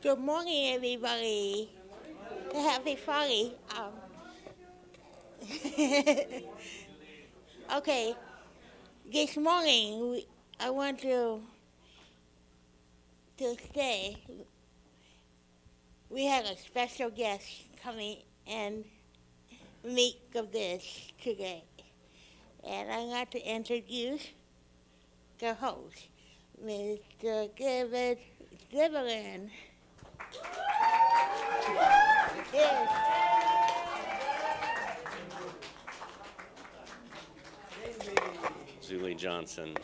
Good morning, everybody. Happy Friday. Okay, this morning I want to say we had a special guest coming and meet of this today. And I'd like to introduce the host, Mr. David Zimmerman. Yes. Julie Johnson.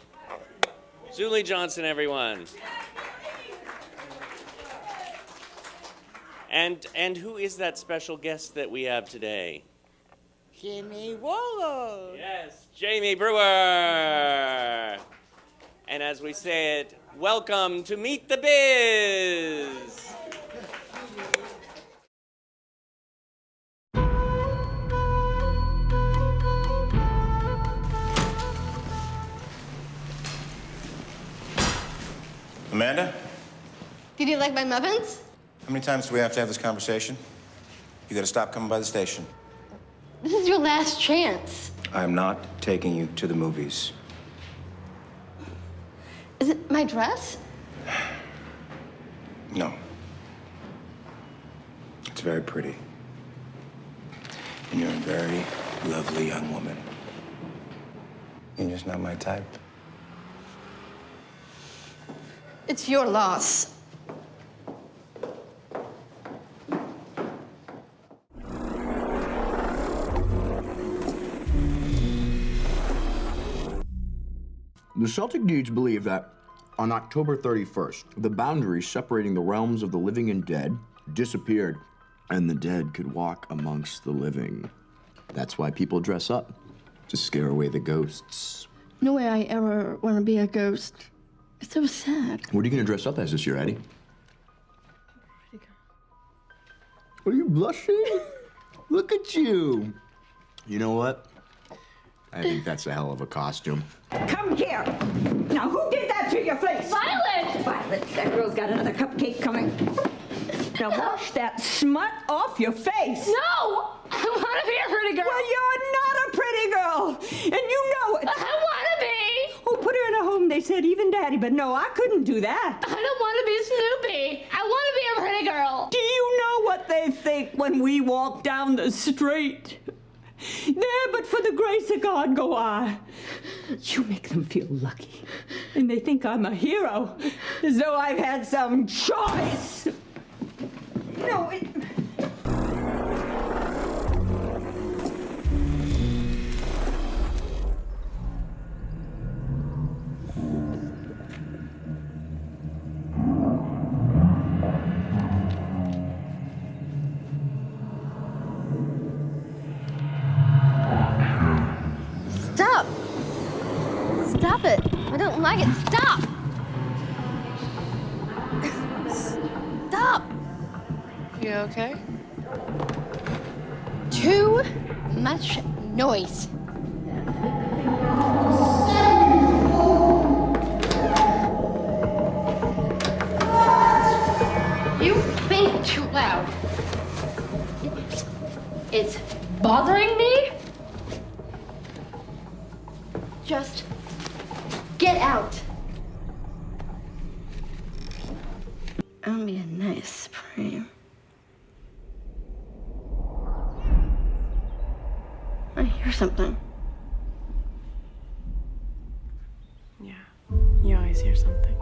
Julie Johnson, everyone. And who is that special guest that we have today? Jimmy Brewer. Yes, Jamie Brewer. And as we say it, welcome to Meet the Biz. Amanda? Did you like my muffins? How many times do we have to have this conversation? You gotta stop coming by the station. This is your last chance. I'm not taking you to the movies. Is it my dress? No. It's very pretty. And you're a very lovely young woman. You're just not my type. It's your loss. The Celtic deeds believe that on October 31st, the boundaries separating the realms of the living and dead disappeared, and the dead could walk amongst the living. That's why people dress up, to scare away the ghosts. No way I ever want to be a ghost. It's so sad. What are you gonna dress up as this year, Eddie? Are you blushing? Look at you. You know what? I think that's a hell of a costume. Come here. Now, who did that to your face? Violet! Violet, that girl's got another cupcake coming. Now, wash that smut off your face. No! I want to be a pretty girl. Well, you're not a pretty girl, and you know it. I want to be. Oh, put her in a home, they said, even Daddy, but no, I couldn't do that. I don't want to be Snoopy. I want to be a pretty girl. Do you know what they think when we walk down the street? There, but for the grace of God go I. You make them feel lucky. And they think I'm a hero, as though I've had some choice. No, it... Stop. Stop it. I don't like it. Stop. Stop. You okay? Too much noise. You think too loud. It's bothering me. Just get out. I'll be a nice Supreme. I hear something. Yeah, you always hear something.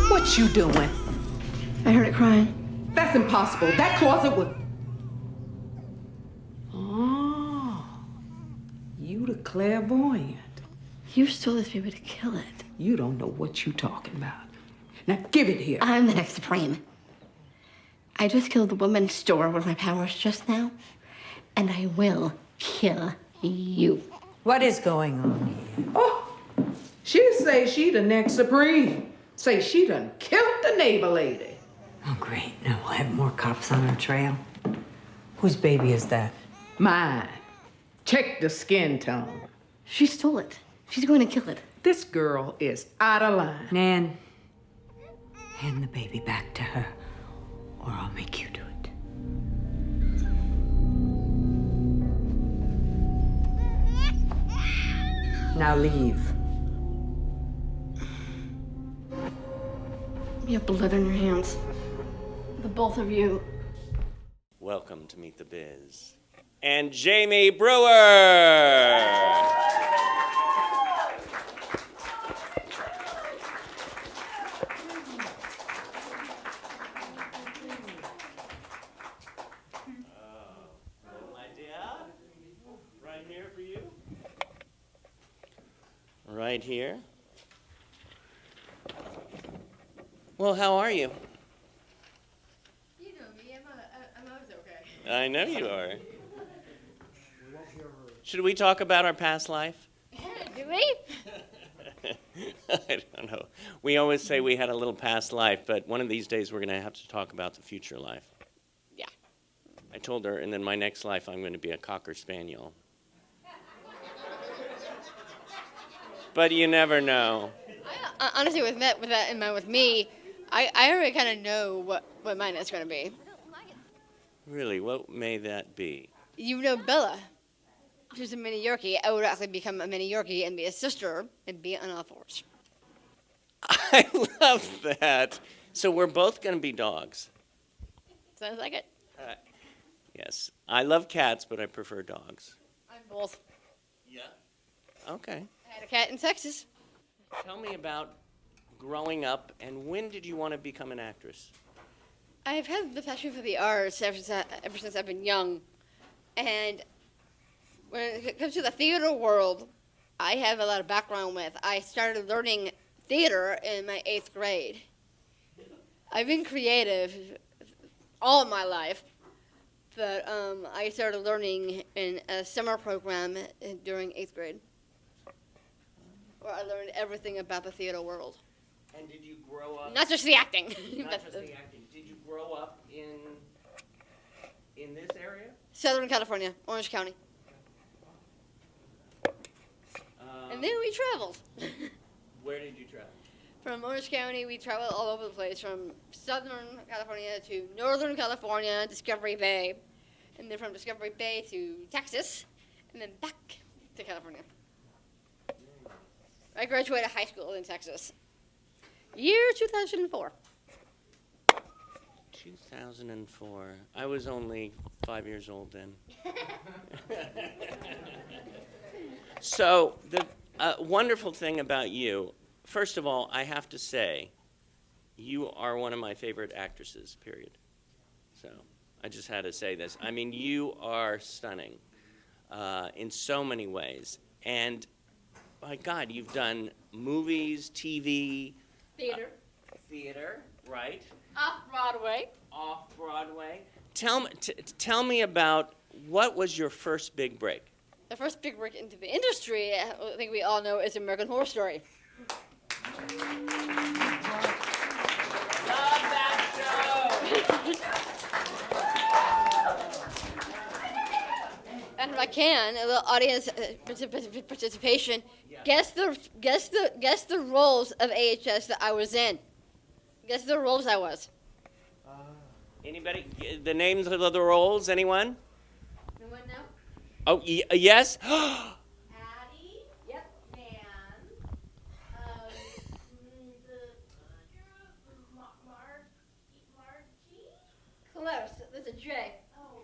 What you doing? I heard it crying. That's impossible. That closet would... Oh, you the clairvoyant. You stole this baby to kill it. You don't know what you talking about. Now give it here. I'm the next Supreme. I just killed the woman next door with my powers just now, and I will kill you. What is going on here? Oh, she say she the next Supreme. Say she done killed the neighbor lady. Oh, great. Now we'll have more cops on our trail. Whose baby is that? Mine. Check the skin tone. She stole it. She's going to kill it. This girl is out of line. Nan, hand the baby back to her, or I'll make you do it. Now leave. You have blood on your hands. The both of you. Welcome to Meet the Biz. And Jamie Brewer. Right here for you. Right here. Well, how are you? You know me, I'm always okay. I know you are. Should we talk about our past life? Do we? I don't know. We always say we had a little past life, but one of these days we're going to have to talk about the future life. Yeah. I told her, and then my next life I'm going to be a Cocker Spaniel. But you never know. Honestly, with that in mind, with me, I already kind of know what mine is going to be. Really, what may that be? You know Bella. She's a mini Yorkie. I would actually become a mini Yorkie and be a sister and be on all fours. I love that. So we're both going to be dogs. Sounds like it. Yes. I love cats, but I prefer dogs. I'm both. Yeah. Okay. I had a cat in Texas. Tell me about growing up, and when did you want to become an actress? I've had the passion for the arts ever since I've been young. And when it comes to the theater world, I have a lot of background with. I started learning theater in my 8th grade. I've been creative all of my life, but I started learning in a summer program during 8th grade, where I learned everything about the theater world. And did you grow up? Not just the acting. Not just the acting. Did you grow up in this area? Southern California, Orange County. And then we traveled. Where did you travel? From Orange County, we traveled all over the place, from Southern California to Northern California, Discovery Bay, and then from Discovery Bay to Texas, and then back to California. I graduated high school in Texas. Year 2004. 2004. I was only 5 years old then. So the wonderful thing about you, first of all, I have to say, you are one of my favorite actresses, period. So I just had to say this. I mean, you are stunning in so many ways. And my God, you've done movies, TV. Theater, right. Off-Broadway. Off-Broadway. Tell me about, what was your first big break? The first big break into the industry, I think we all know, is American Horror Story. Love that show! And if I can, a little audience participation. Yeah. Guess the roles of AHS that I was in. Guess the roles I was. Anybody? The names of the roles? Anyone? No one know? Oh, yes. Addie. Yep. And Margie. Close. There's a J. Oh,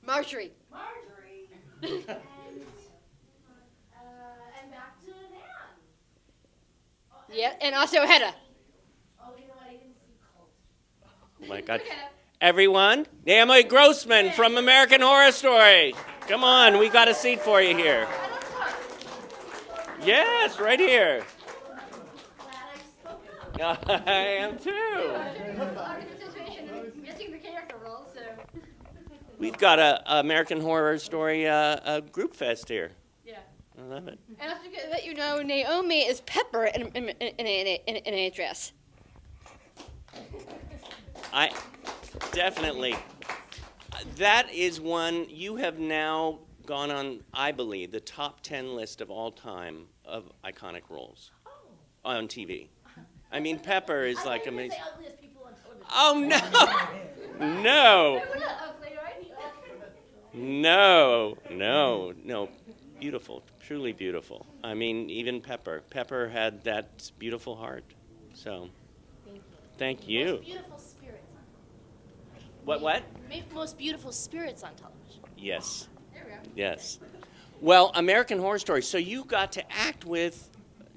Marjorie. Marjorie. And back to Nan. Yep. And also Hedda. Oh, you know what? I didn't see Colt. Oh my God. Everyone, Emily Grossman from American Horror Story. Come on, we got a seat for you here. Yes, right here. Glad I spoke up. I am too. Participation in guessing the character role, so. We've got a American Horror Story group fest here. Yeah. I love it. And I have to let you know, Naomi is Pepper in a dress. I definitely. That is one you have now gone on, I believe, the top 10 list of all time of iconic roles on TV. I mean, Pepper is like amazing. Ugliest people on television. Oh no, no, beautiful, truly beautiful. I mean, even Pepper had that beautiful heart. So, thank you. Most beautiful spirits on television. What? Most beautiful spirits on television. Yes. There we go. Yes. Well, American Horror Story. So you got to act with.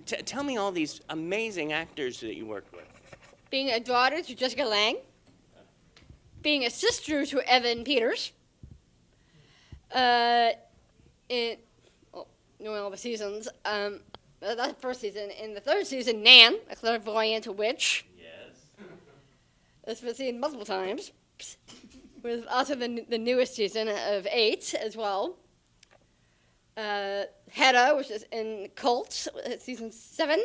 Tell me all these amazing actors that you worked with. Being a daughter to Jessica Lange. Being a sister to Evan Peters. In all the seasons. That's the first season. In the third season, Nan, a clairvoyant witch. Yes. This was seen multiple times. With also the newest season of 8 as well. Hedda, which is in Cult, season 7,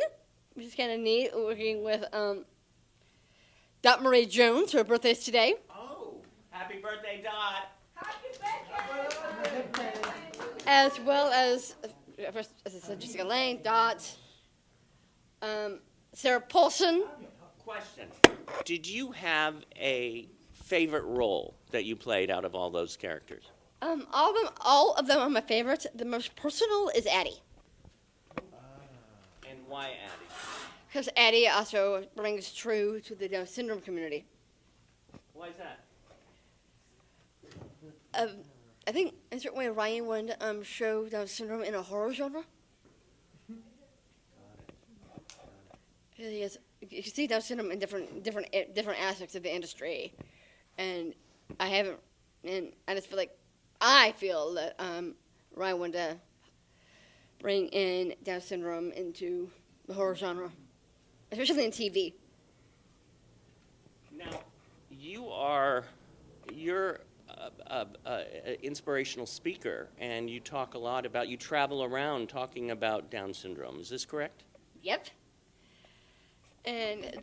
which is kind of neat, working with Dot Marie Jones. Her birthday's today. Oh, happy birthday, Dot. As well as I said, Jessica Lange, Dot, Sarah Paulson. Question. Did you have a favorite role that you played out of all those characters? All of them are my favorites. The most personal is Addie. And why Addie? Because Addie also brings true to the Down syndrome community. Why is that? I think in a certain way Ryan wanted to show Down syndrome in a horror genre. You can see Down syndrome in different aspects of the industry, and I feel that Ryan wanted to bring in Down syndrome into the horror genre, especially in TV. Now, you're an inspirational speaker, and you talk a lot about, you travel around talking about Down syndrome. Is this correct? Yep. And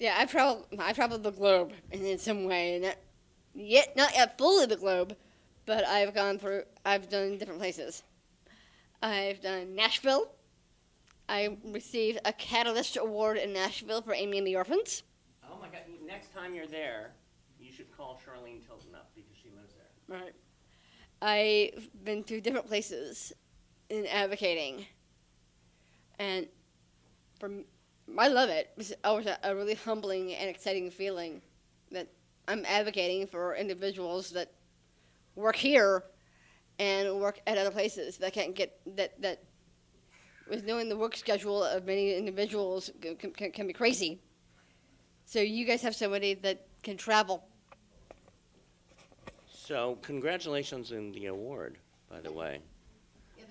I've traveled the globe in some way, not yet fully the globe, but I've done different places. I've done Nashville. I received a Catalyst Award in Nashville for Amy and the Orphans. Oh my God! Next time you're there, you should call Charlene Tilton up because she lives there. Right. I've been to different places in advocating, and I love it. It's always a really humbling and exciting feeling that I'm advocating for individuals that work here and work at other places that can't get that. With knowing the work schedule of many individuals can be crazy. So you guys have somebody that can travel. So congratulations on the award, by the way. Yeah,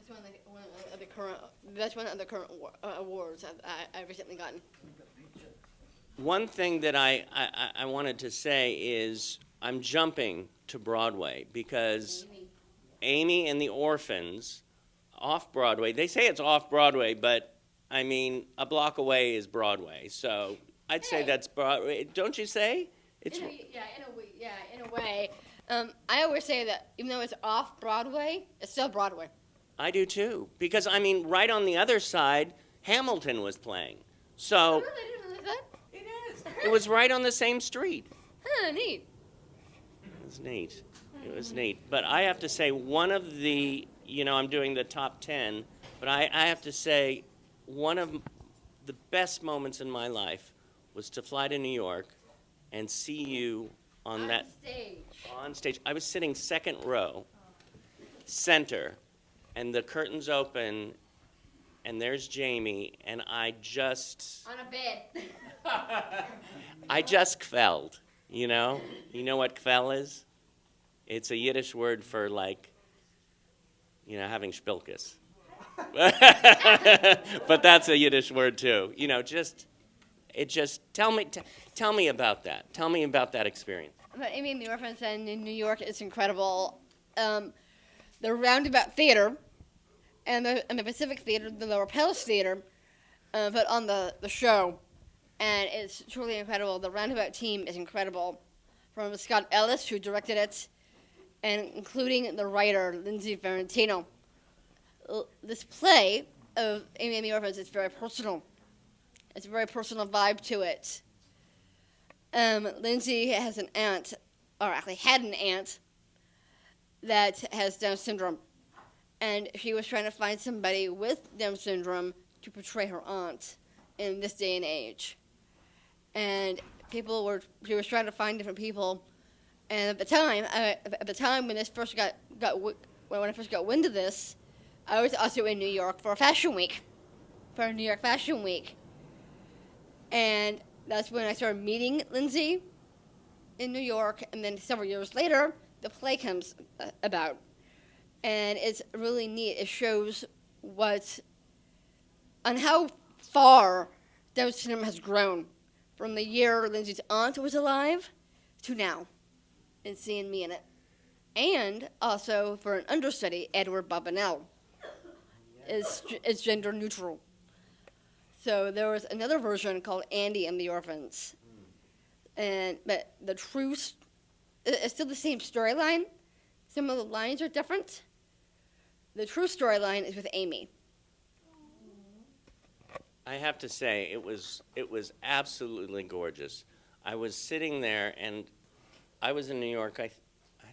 that's one of the current awards I've recently gotten. One thing that I wanted to say is I'm jumping to Broadway because Amy and the Orphans, off Broadway. They say it's off Broadway, but I mean a block away is Broadway. So I'd say that's Broadway. Don't you say? In a way. I always say that even though it's off Broadway, it's still Broadway. I do too, because I mean, right on the other side, Hamilton was playing. So Really? I didn't realize that. it is. It was right on the same street. Huh, neat. It was neat. It was neat. But I have to say, one of the, I'm doing the top 10, but I have to say, one of the best moments in my life was to fly to New York and see you on stage. I was sitting second row, center, and the curtains open, and there's Jamie, and I just... On a bed. I just kveld, You know what kvel is? It's a Yiddish word for, like, having spilkus. But that's a Yiddish word too. Tell me about that. Tell me about that experience. But Amy and the Orphans in New York is incredible. The Roundabout Theater and the Pacific Theater, the Lower Palace Theater, put on the show, and it's truly incredible. The Roundabout team is incredible, from Scott Ellis, who directed it, and including the writer, Lindsay Ferrantino. This play of Amy and the Orphans is very personal. It's a very personal vibe to it. Lindsay has an aunt, or actually had an aunt, that has Down syndrome. And she was trying to find somebody with Down syndrome to portray her aunt in this day and age. And she was trying to find different people. And at the time when this first when I first got wind of this, I was also in New York for a New York Fashion Week. And that's when I started meeting Lindsay in New York. And then several years later, the play comes about. And it's really neat. It shows on how far Down syndrome has grown from the year Lindsay's aunt was alive to now, and seeing me in it. And also, for an understudy, Edward Bobanel is gender neutral. So there was another version called Andy and the Orphans. But it's still the same storyline. Some of the lines are different. The true storyline is with Amy. I have to say, it was absolutely gorgeous. I was sitting there, and I was in New York, I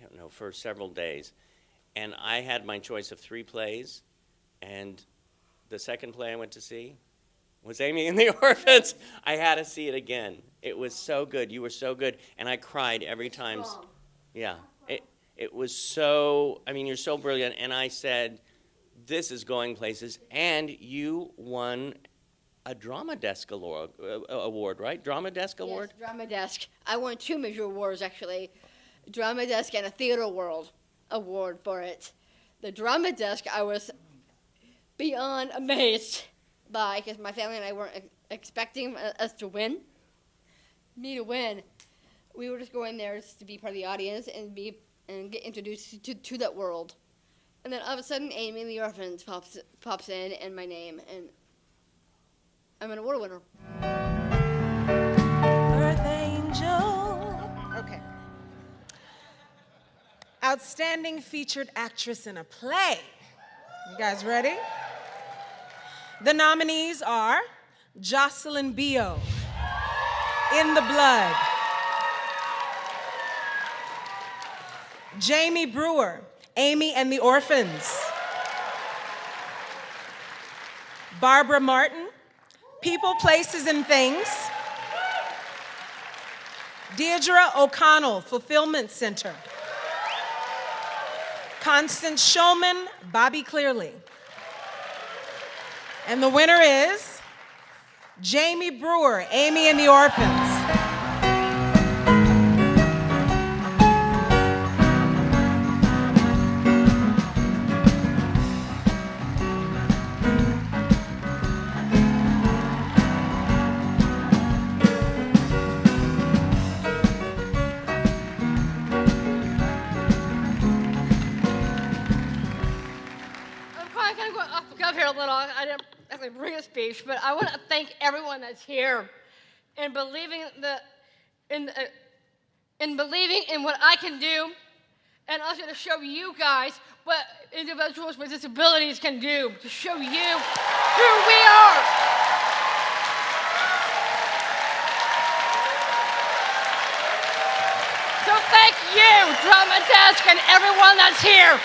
don't know, for several days, and I had my choice of 3 plays, and the second play I went to see was Amy and the Orphans. I had to see it again. It was so good. You were so good, and I cried every time. Yeah, it was so. I mean, you're so brilliant, and I said, "This is going places." And you won a Drama Desk award, right? Drama Desk award? Yes, Drama Desk. I won 2 major awards, actually. Drama Desk and a Theater World award for it. The Drama Desk, I was beyond amazed by, because my family and I weren't expecting us to win. Me to win. We were just going there just to be part of the audience and get introduced to that world. And then all of a sudden, Amy and the Orphans pops in, and my name, and I'm an award winner. Earth Angel. Okay. Outstanding featured actress in a play. You guys ready? The nominees are Jocelyn Bio, In the Blood. Jamie Brewer, Amy and the Orphans. Barbara Martin, People, Places, and Things. Deirdre O'Connell, Fulfillment Center. Constance Shulman, Bobby Clearly. And the winner is Jamie Brewer, Amy and the Orphans. I didn't actually bring a speech, but I want to thank everyone that's here in believing in what I can do, and also to show you guys what individuals with disabilities can do, to show you who we are. So thank you, Drama Desk, and everyone that's here.